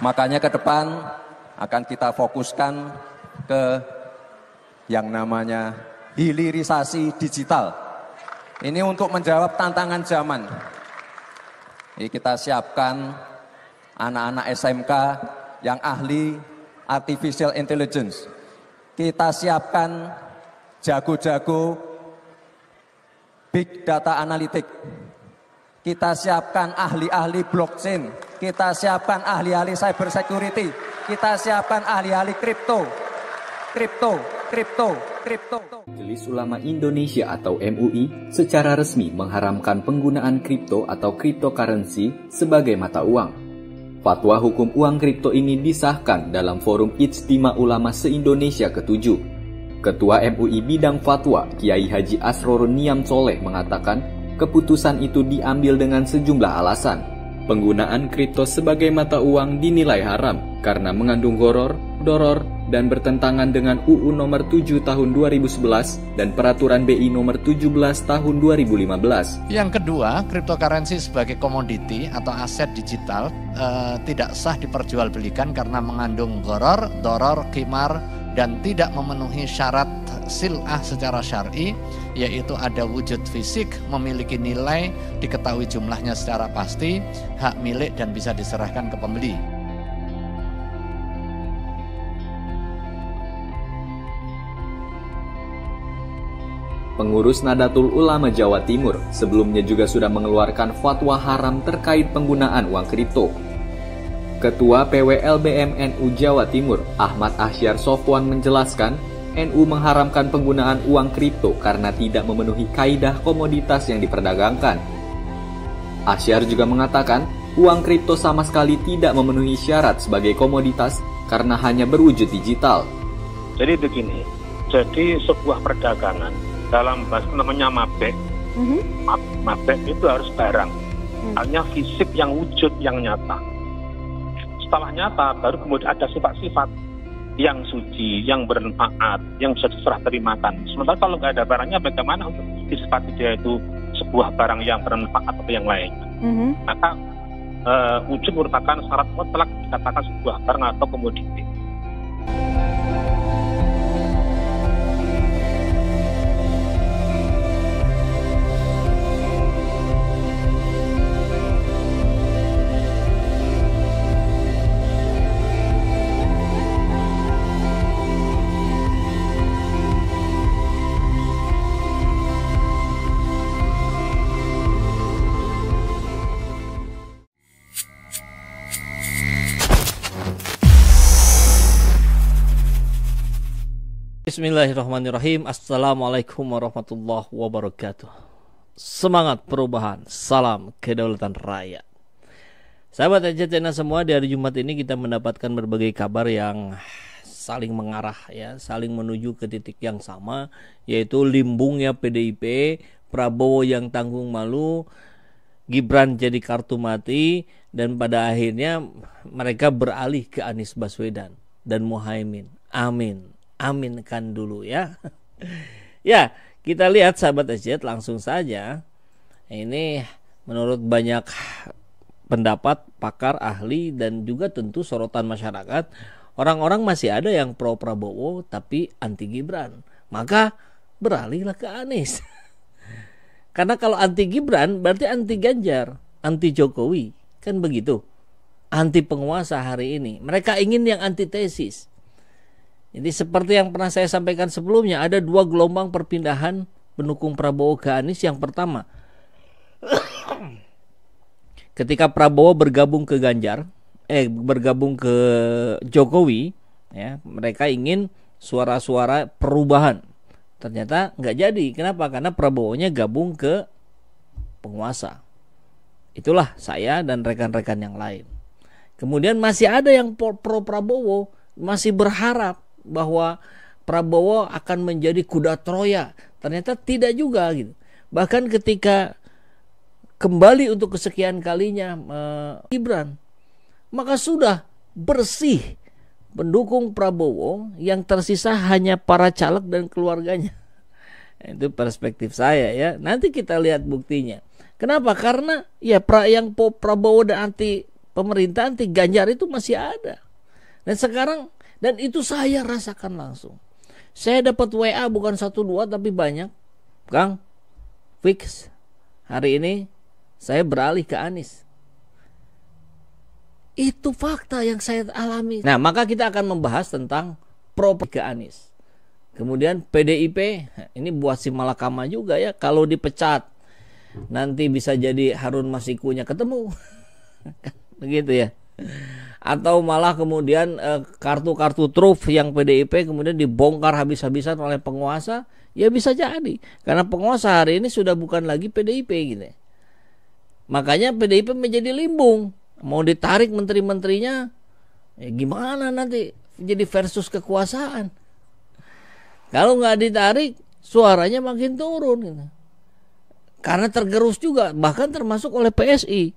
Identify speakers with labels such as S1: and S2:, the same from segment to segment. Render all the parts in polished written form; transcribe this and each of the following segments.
S1: Makanya ke depan akan kita fokuskan ke yang namanya hilirisasi digital. Ini untuk menjawab tantangan zaman. Ini kita siapkan anak-anak SMK yang ahli artificial intelligence. Kita siapkan jago-jago big data analytic. Kita siapkan ahli-ahli blockchain. Kita siapkan ahli-ahli cyber security. Kita siapkan ahli-ahli kripto.
S2: Majelis Ulama Indonesia atau MUI secara resmi mengharamkan penggunaan kripto atau cryptocurrency sebagai mata uang. Fatwa hukum uang kripto ini disahkan dalam forum Ijtima Ulama se-Indonesia ke-7. Ketua MUI Bidang Fatwa, Kiai Haji Asrorun Niam Soleh mengatakan, keputusan itu diambil dengan sejumlah alasan. Penggunaan kripto sebagai mata uang dinilai haram karena mengandung gharar, doror, dan bertentangan dengan UU nomor 7 tahun 2011 dan Peraturan BI nomor 17 tahun 2015.
S3: Yang kedua, cryptocurrency sebagai komoditi atau aset digital tidak sah diperjualbelikan karena mengandung gharar, doror, qimar, dan tidak memenuhi syarat sil'ah secara syar'i, yaitu ada wujud fisik, memiliki nilai, diketahui jumlahnya secara pasti, hak milik dan bisa diserahkan ke pembeli.
S2: Pengurus Nadatul Ulama Jawa Timur sebelumnya juga sudah mengeluarkan fatwa haram terkait penggunaan uang kripto. Ketua PWLBM NU Jawa Timur, Ahmad Ahyar Sofwan menjelaskan, NU mengharamkan penggunaan uang kripto karena tidak memenuhi kaidah komoditas yang diperdagangkan. Ahyar juga mengatakan, uang kripto sama sekali tidak memenuhi syarat sebagai komoditas karena hanya berwujud digital.
S4: Jadi begini, jadi sebuah perdagangan dalam bahasa namanya mabek, mabek itu harus barang, hanya fisik yang wujud yang nyata. Setelah nyata, baru kemudian ada sifat-sifat yang suci, yang bermanfaat, yang bisa diserah terimakan. Sementara kalau nggak ada barangnya, bagaimana untuk disifati dia itu sebuah barang yang bermanfaat atau yang lain? Maka wujud merupakan syarat mutlak dikatakan sebuah barang atau komoditi.
S5: Bismillahirrahmanirrahim. Assalamualaikum warahmatullahi wabarakatuh. Semangat perubahan, salam kedaulatan rakyat. Sahabat Ejatena semua, di hari Jumat ini kita mendapatkan berbagai kabar yang saling mengarah ya, saling menuju ke titik yang sama, yaitu limbungnya PDIP, Prabowo yang tanggung malu, Gibran jadi kartu mati, dan pada akhirnya mereka beralih ke Anies Baswedan dan Muhaimin. Amin. Aminkan dulu ya. Ya, kita lihat sahabat SJ langsung saja. Ini menurut banyak pendapat pakar, ahli, dan juga tentu sorotan masyarakat, orang-orang masih ada yang pro Prabowo tapi anti Gibran. Maka beralihlah ke Anies. Karena kalau anti Gibran berarti anti Ganjar, anti Jokowi. Kan begitu. Anti penguasa hari ini. Mereka ingin yang antitesis. Jadi seperti yang pernah saya sampaikan sebelumnya, ada dua gelombang perpindahan pendukung Prabowo ke Anies. Yang pertama, ketika Prabowo bergabung ke bergabung ke Jokowi, ya, mereka ingin suara-suara perubahan. Ternyata nggak jadi. Kenapa? Karena Prabowo-nya gabung ke penguasa. Itulah saya dan rekan-rekan yang lain. Kemudian masih ada yang pro Prabowo, masih berharap bahwa Prabowo akan menjadi kuda Troya. Ternyata tidak juga gitu. Bahkan ketika kembali untuk kesekian kalinya Gibran, maka sudah bersih pendukung Prabowo, yang tersisa hanya para caleg dan keluarganya. Itu perspektif saya ya. Nanti kita lihat buktinya. Kenapa? Karena ya yang Prabowo dan anti pemerintahan Ganjar itu masih ada. Dan sekarang, dan itu saya rasakan langsung. Saya dapat WA bukan 1-2 tapi banyak. Kang, fix hari ini saya beralih ke Anies. Itu fakta yang saya alami. Nah, maka kita akan membahas tentang pro ke Anies. Kemudian PDIP, ini buat si malakama juga ya. Kalau dipecat, nanti bisa jadi Harun Masikunya ketemu. Begitu ya. Atau malah kemudian kartu-kartu truf yang PDIP kemudian dibongkar habis-habisan oleh penguasa. Ya bisa jadi. Karena penguasa hari ini sudah bukan lagi PDIP gitu ya. Makanya PDIP menjadi limbung. Mau ditarik menteri-menterinya, ya gimana nanti jadi versus kekuasaan. Kalau nggak ditarik, suaranya makin turun gitu. Karena tergerus juga, bahkan termasuk oleh PSI.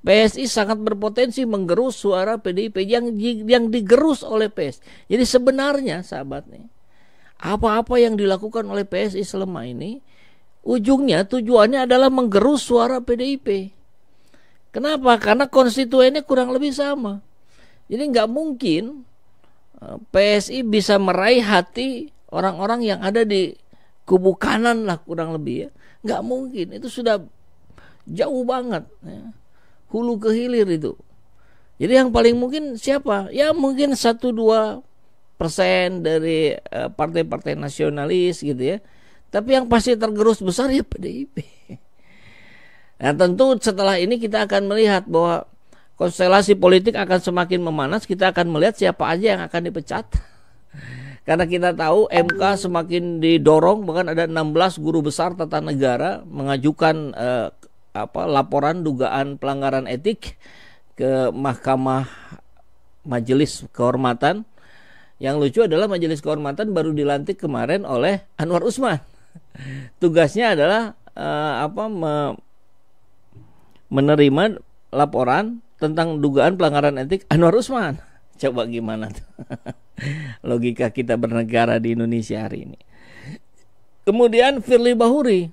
S5: PSI sangat berpotensi menggerus suara PDIP yang digerus oleh PSI. Jadi sebenarnya sahabat nih, apa-apa yang dilakukan oleh PSI selama ini, ujungnya tujuannya adalah menggerus suara PDIP. Kenapa? Karena konstituennya kurang lebih sama. Jadi nggak mungkin PSI bisa meraih hati orang-orang yang ada di kubu kanan lah kurang lebih ya. Nggak mungkin, itu sudah jauh banget ya. Hulu ke hilir itu. Jadi yang paling mungkin siapa? Ya mungkin 1-2% dari partai-partai nasionalis gitu ya. Tapi yang pasti tergerus besar ya PDIP. Nah tentu setelah ini kita akan melihat bahwa konstelasi politik akan semakin memanas. Kita akan melihat siapa aja yang akan dipecat. Karena kita tahu MK semakin didorong, bahkan ada 16 guru besar tata negara mengajukan laporan dugaan pelanggaran etik ke Mahkamah Majelis Kehormatan. Yang lucu adalah Majelis Kehormatan baru dilantik kemarin oleh Anwar Usman. Tugasnya adalah menerima laporan tentang dugaan pelanggaran etik Anwar Usman. Coba gimana tuh logika kita bernegara di Indonesia hari ini. Kemudian Firly Bahuri,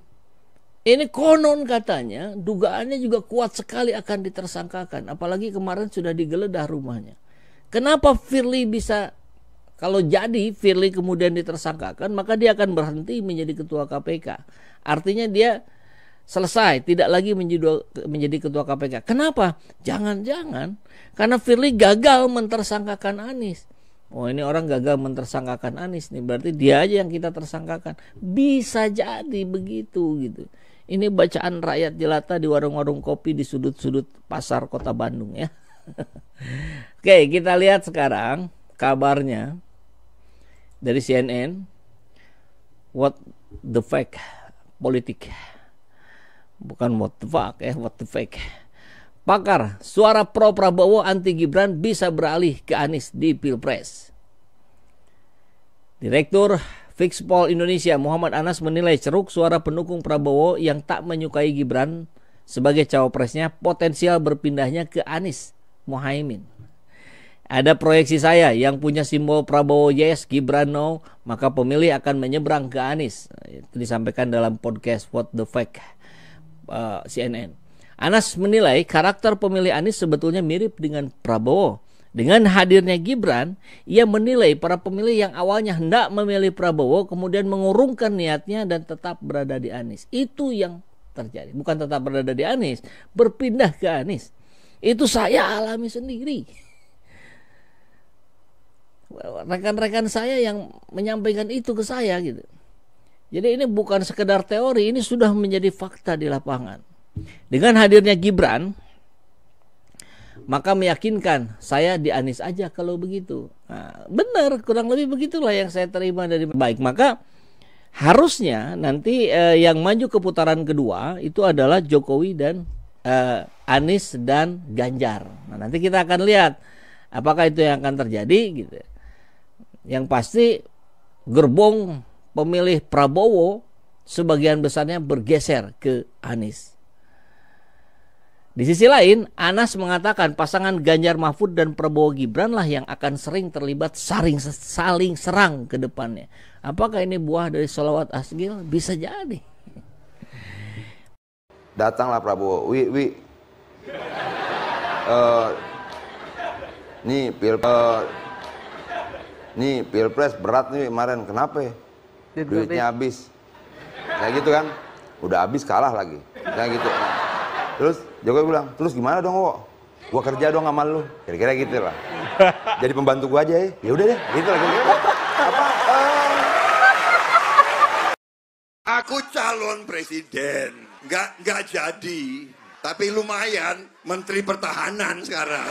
S5: ini konon katanya dugaannya juga kuat sekali akan ditersangkakan. Apalagi kemarin sudah digeledah rumahnya. Kenapa Firly bisa, kalau jadi Firly kemudian ditersangkakan, maka dia akan berhenti menjadi ketua KPK. Artinya dia selesai, tidak lagi menjadi ketua KPK. Kenapa? Jangan-jangan karena Firly gagal mentersangkakan Anies. Oh, ini orang gagal mentersangkakan Anies nih, berarti dia aja yang kita tersangkakan. Bisa jadi begitu gitu. Ini bacaan rakyat jelata di warung-warung kopi di sudut-sudut pasar kota Bandung ya. Oke, kita lihat sekarang kabarnya dari CNN. What the fuck politik. Bukan what the fuck what the fuck. Pakar, suara pro Prabowo anti Gibran bisa beralih ke Anies di Pilpres. Direktur Fixpol Indonesia Muhammad Anas menilai ceruk suara pendukung Prabowo yang tak menyukai Gibran sebagai cawapresnya potensial berpindahnya ke Anies Muhaimin. Ada proyeksi saya yang punya simbol Prabowo yes, Gibran no, maka pemilih akan menyeberang ke Anies. Itu disampaikan dalam podcast What the Fuck CNN. Anas menilai karakter pemilih Anies sebetulnya mirip dengan Prabowo. Dengan hadirnya Gibran, ia menilai para pemilih yang awalnya hendak memilih Prabowo kemudian mengurungkan niatnya dan tetap berada di Anies. Itu yang terjadi. Bukan tetap berada di Anies, berpindah ke Anies. Itu saya alami sendiri. Rekan-rekan saya yang menyampaikan itu ke saya gitu. Jadi ini bukan sekedar teori, ini sudah menjadi fakta di lapangan. Dengan hadirnya Gibran, maka meyakinkan saya di Anies aja kalau begitu. Nah, benar, kurang lebih begitulah yang saya terima dari baik. Maka harusnya nanti yang maju ke putaran kedua itu adalah Jokowi dan Anies dan Ganjar. Nah, nanti kita akan lihat apakah itu yang akan terjadi gitu. Yang pasti gerbong pemilih Prabowo sebagian besarnya bergeser ke Anies. Di sisi lain, Anas mengatakan pasangan Ganjar Mahfud dan Prabowo Gibran lah yang akan sering terlibat saling serang ke depannya. Apakah ini buah dari sholawat asgil? Bisa jadi.
S6: Datanglah Prabowo, nih pilpres berat nih kemarin, kenapa? Duitnya habis. Kayak gitu kan, udah habis kalah lagi. Kayak gitu. Terus Jokowi bilang, terus gimana dong, Wo? Gua kerja dong sama lu. Kira-kira gitu lah. Jadi pembantu gua aja ya. Ya udah deh, gitu lah.
S7: Aku calon presiden, nggak jadi, tapi lumayan menteri pertahanan sekarang.